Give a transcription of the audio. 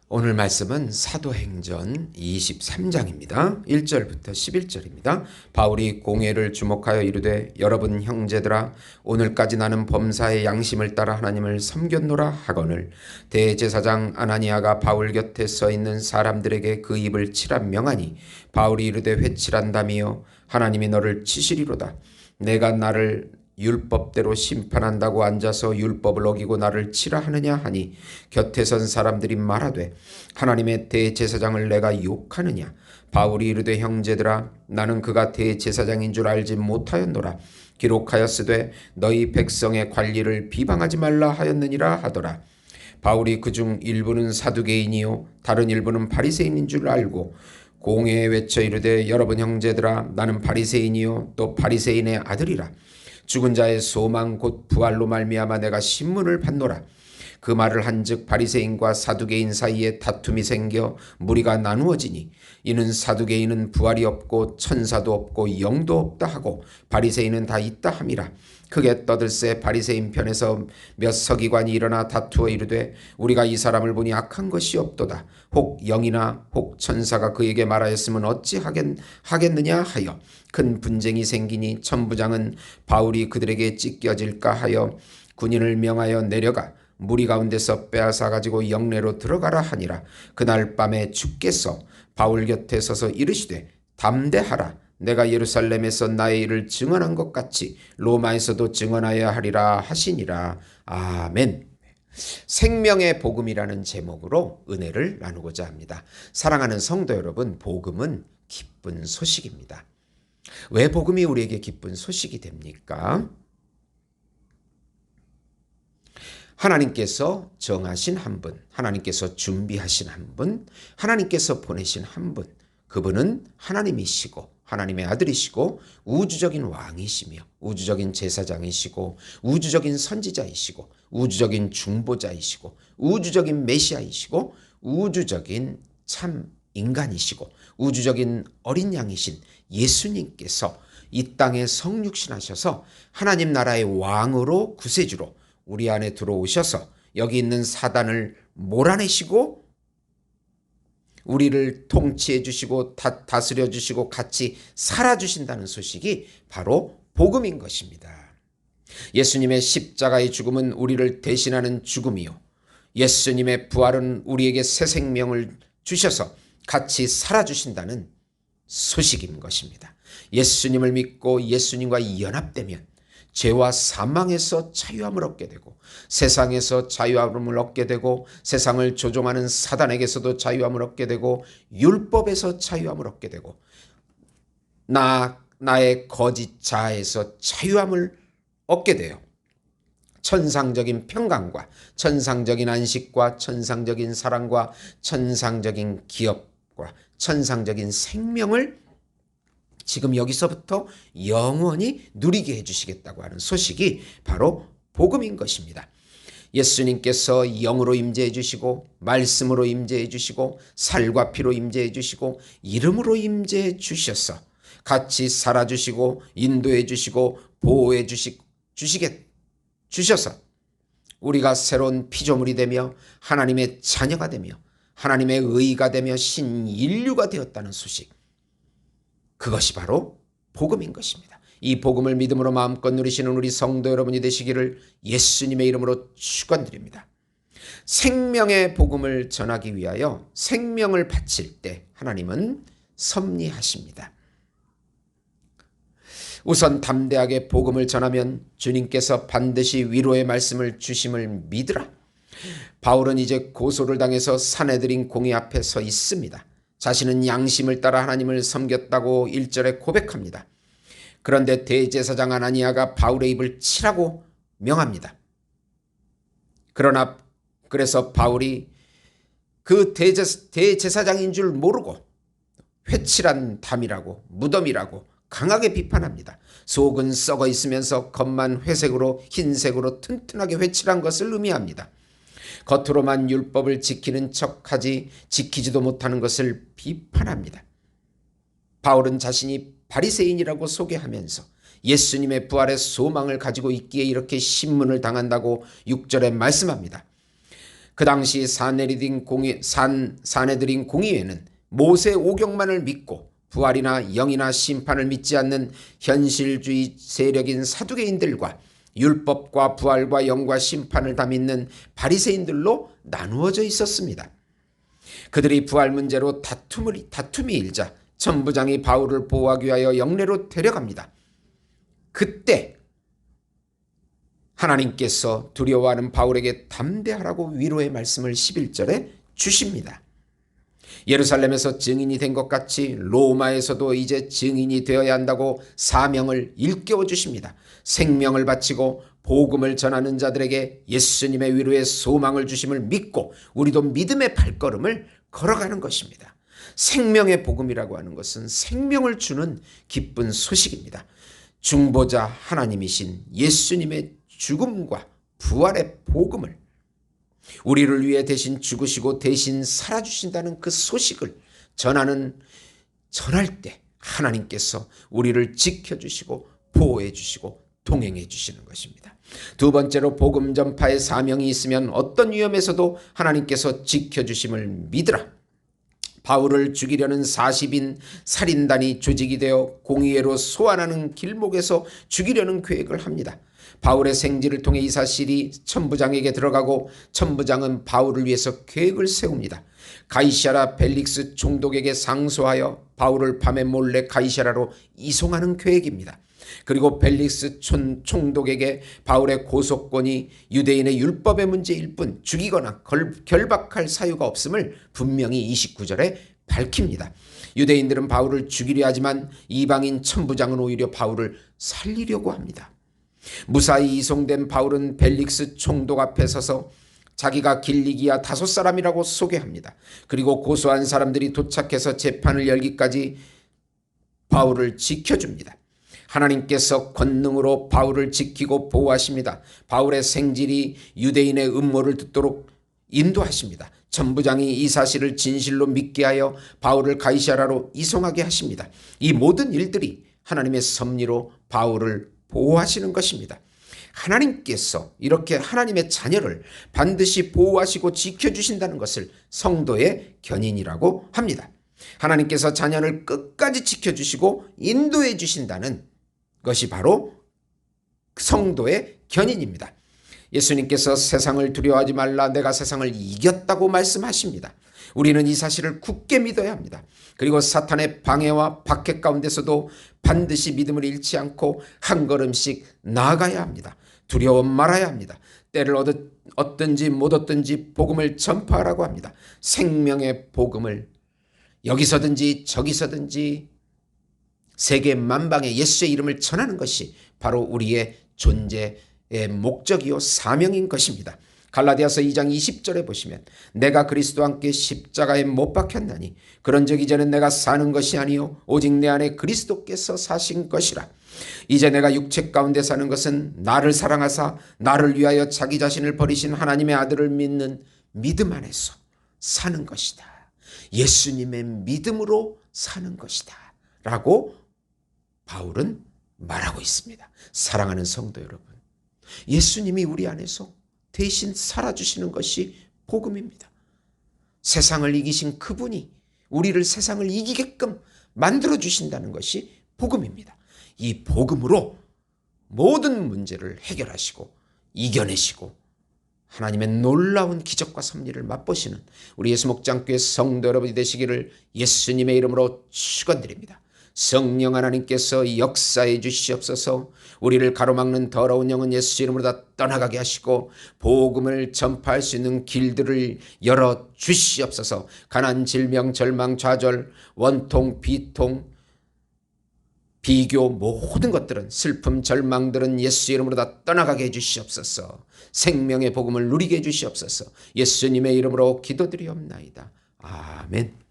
오늘 말씀은 사도행전 23장입니다. 1절부터 11절입니다. 바울이 공회를 주목하여 이르되 여러분 형제들아 오늘까지 나는 범사의 양심을 따라 하나님을 섬겼노라 하거늘 대제사장 아나니아가 바울 곁에 서 있는 사람들에게 그 입을 치라 명하니 바울이 이르되 회 치란다미여 하나님이 너를 치시리로다. 내가 나를 율법대로 심판한다고 앉아서 율법을 어기고 나를 치라 하느냐 하니 곁에 선 사람들이 말하되 하나님의 대제사장을 내가 욕하느냐. 바울이 이르되 형제들아 나는 그가 대제사장인 줄 알지 못하였노라. 기록하였으되 너희 백성의 관리를 비방하지 말라 하였느니라 하더라. 바울이 그중 일부는 사두개인이요 다른 일부는 바리새인인 줄 알고 공회에 외쳐 이르되 여러분 형제들아 나는 바리새인이요 또 바리새인의 아들이라. 죽은 자의 소망 곧 부활로 말미암아 내가 신문을 받노라. 그 말을 한즉 바리새인과 사두개인 사이에 다툼이 생겨 무리가 나누어지니 이는 사두개인은 부활이 없고 천사도 없고 영도 없다 하고 바리새인은 다 있다 함이라. 크게 떠들새 바리새인 편에서 몇 서기관이 일어나 다투어 이르되 우리가 이 사람을 보니 악한 것이 없도다. 혹 영이나 혹 천사가 그에게 말하였으면 어찌 하겠느냐 하여 큰 분쟁이 생기니 천부장은 바울이 그들에게 찢겨질까 하여 군인을 명하여 내려가 무리 가운데서 빼앗아 가지고 영내로 들어가라 하니라. 그날 밤에 주께서 바울 곁에 서서 이르시되 담대하라. 내가 예루살렘에서 나의 일을 증언한 것 같이 로마에서도 증언하여야 하리라 하시니라. 아멘. 생명의 복음이라는 제목으로 은혜를 나누고자 합니다. 사랑하는 성도 여러분, 복음은 기쁜 소식입니다. 왜 복음이 우리에게 기쁜 소식이 됩니까? 하나님께서 정하신 한 분, 하나님께서 준비하신 한 분, 하나님께서 보내신 한 분, 그분은 하나님이시고 하나님의 아들이시고 우주적인 왕이시며 우주적인 제사장이시고 우주적인 선지자이시고 우주적인 중보자이시고 우주적인 메시아이시고 우주적인 참 인간이시고 우주적인 어린 양이신 예수님께서 이 땅에 성육신하셔서 하나님 나라의 왕으로 구세주로 우리 안에 들어오셔서 여기 있는 사단을 몰아내시고 우리를 통치해 주시고 다스려 주시고 같이 살아주신다는 소식이 바로 복음인 것입니다. 예수님의 십자가의 죽음은 우리를 대신하는 죽음이요 예수님의 부활은 우리에게 새 생명을 주셔서 같이 살아주신다는 소식인 것입니다. 예수님을 믿고 예수님과 연합되면 죄와 사망에서 자유함을 얻게 되고 세상에서 자유함을 얻게 되고 세상을 조종하는 사단에게서도 자유함을 얻게 되고 율법에서 자유함을 얻게 되고 나의 거짓 자아에서 자유함을 얻게 돼요. 천상적인 평강과 천상적인 안식과 천상적인 사랑과 천상적인 기업과 천상적인 생명을 지금 여기서부터 영원히 누리게 해주시겠다고 하는 소식이 바로 복음인 것입니다. 예수님께서 영으로 임재해 주시고 주시고 임재해 주시고 살과 피로 임재해 주시고 이름으로 임재해 주셔서 같이 살아주시고 인도해 주시고 보호해 주셔서 우리가 새로운 피조물이 되며 하나님의 자녀가 되며 하나님의 의가 되며 신인류가 되었다는 소식, 그것이 바로 복음인 것입니다. 이 복음을 믿음으로 마음껏 누리시는 우리 성도 여러분이 되시기를 예수님의 이름으로 축원드립니다. 생명의 복음을 전하기 위하여 생명을 바칠 때 하나님은 섭리하십니다. 우선 담대하게 복음을 전하면 주님께서 반드시 위로의 말씀을 주심을 믿으라. 바울은 이제 고소를 당해서 사내들인 공의 앞에 서 있습니다. 자신은 양심을 따라 하나님을 섬겼다고 1절에 고백합니다. 그런데 대제사장 아나니아가 바울의 입을 치라고 명합니다. 그래서 바울이 그 대제사장인 줄 모르고 회칠한 담이라고 무덤이라고 강하게 비판합니다. 속은 썩어 있으면서 겉만 회색으로 흰색으로 튼튼하게 회칠한 것을 의미합니다. 겉으로만 율법을 지키는 척하지 지키지도 못하는 것을 비판합니다. 바울은 자신이 바리새인이라고 소개하면서 예수님의 부활의 소망을 가지고 있기에 이렇게 신문을 당한다고 6절에 말씀합니다. 그 당시 사내들인 공의회는 모세 오경만을 믿고 부활이나 영이나 심판을 믿지 않는 현실주의 세력인 사두개인들과 율법과 부활과 영과 심판을 다 믿는 바리새인들로 나누어져 있었습니다. 그들이 부활 문제로 다툼이 일자 천부장이 바울을 보호하기 위하여 영내로 데려갑니다. 그때 하나님께서 두려워하는 바울에게 담대하라고 위로의 말씀을 11절에 주십니다. 예루살렘에서 증인이 된 것 같이 로마에서도 이제 증인이 되어야 한다고 사명을 일깨워 주십니다. 생명을 바치고 복음을 전하는 자들에게 예수님의 위로의 소망을 주심을 믿고 우리도 믿음의 발걸음을 걸어가는 것입니다. 생명의 복음이라고 하는 것은 생명을 주는 기쁜 소식입니다. 중보자 하나님이신 예수님의 죽음과 부활의 복음을 우리를 위해 대신 죽으시고 대신 살아주신다는 그 소식을 전할 때 하나님께서 우리를 지켜주시고 보호해 주시고 동행해 주시는 것입니다. 두 번째로 복음 전파의 사명이 있으면 어떤 위험에서도 하나님께서 지켜주심을 믿으라. 바울을 죽이려는 40인 살인단이 조직이 되어 공의회로 소환하는 길목에서 죽이려는 계획을 합니다. 바울의 생지를 통해 이 사실이 천부장에게 들어가고 천부장은 바울을 위해서 계획을 세웁니다. 가이사라 벨릭스 총독에게 상소하여 바울을 밤에 몰래 가이사라로 이송하는 계획입니다. 그리고 벨릭스 총독에게 바울의 고소권이 유대인의 율법의 문제일 뿐 죽이거나 결박할 사유가 없음을 분명히 29절에 밝힙니다. 유대인들은 바울을 죽이려 하지만 이방인 천부장은 오히려 바울을 살리려고 합니다. 무사히 이송된 바울은 벨릭스 총독 앞에 서서 자기가 길리기아 5사람이라고 소개합니다. 그리고 고소한 사람들이 도착해서 재판을 열기까지 바울을 지켜줍니다. 하나님께서 권능으로 바울을 지키고 보호하십니다. 바울의 생질이 유대인의 음모를 듣도록 인도하십니다. 천부장이 이 사실을 진실로 믿게 하여 바울을 가이사라로 이송하게 하십니다. 이 모든 일들이 하나님의 섭리로 바울을 보호하시는 것입니다. 하나님께서 이렇게 하나님의 자녀를 반드시 보호하시고 지켜주신다는 것을 성도의 견인이라고 합니다. 하나님께서 자녀를 끝까지 지켜주시고 인도해 주신다는 것이 바로 성도의 견인입니다. 예수님께서 세상을 두려워하지 말라 내가 세상을 이겼다고 말씀하십니다. 우리는 이 사실을 굳게 믿어야 합니다. 그리고 사탄의 방해와 박해 가운데서도 반드시 믿음을 잃지 않고 한 걸음씩 나아가야 합니다. 두려워 말아야 합니다. 때를 얻든지 못 얻든지 복음을 전파하라고 합니다. 생명의 복음을 여기서든지 저기서든지 세계 만방에 예수의 이름을 전하는 것이 바로 우리의 존재의 목적이요 사명인 것입니다. 갈라디아서 2장 20절에 보시면 내가 그리스도와 함께 십자가에 못 박혔나니 그런즉 이제는 내가 사는 것이 아니요 오직 내 안에 그리스도께서 사신 것이라. 이제 내가 육체 가운데 사는 것은 나를 사랑하사 나를 위하여 자기 자신을 버리신 하나님의 아들을 믿는 믿음 안에서 사는 것이다. 예수님의 믿음으로 사는 것이다 라고 바울은 말하고 있습니다. 사랑하는 성도 여러분, 예수님이 우리 안에서 대신 살아주시는 것이 복음입니다. 세상을 이기신 그분이 우리를 세상을 이기게끔 만들어주신다는 것이 복음입니다. 이 복음으로 모든 문제를 해결하시고 이겨내시고 하나님의 놀라운 기적과 섭리를 맛보시는 우리 예수목장교회 성도 여러분이 되시기를 예수님의 이름으로 축원드립니다. 성령 하나님께서 역사해 주시옵소서. 우리를 가로막는 더러운 영은 예수 이름으로 다 떠나가게 하시고 복음을 전파할 수 있는 길들을 열어 주시옵소서. 가난, 질병, 절망, 좌절, 원통, 비통, 비교 모든 것들은 슬픔, 절망들은 예수 이름으로 다 떠나가게 해주시옵소서. 생명의 복음을 누리게 해주시옵소서. 예수님의 이름으로 기도드리옵나이다. 아멘.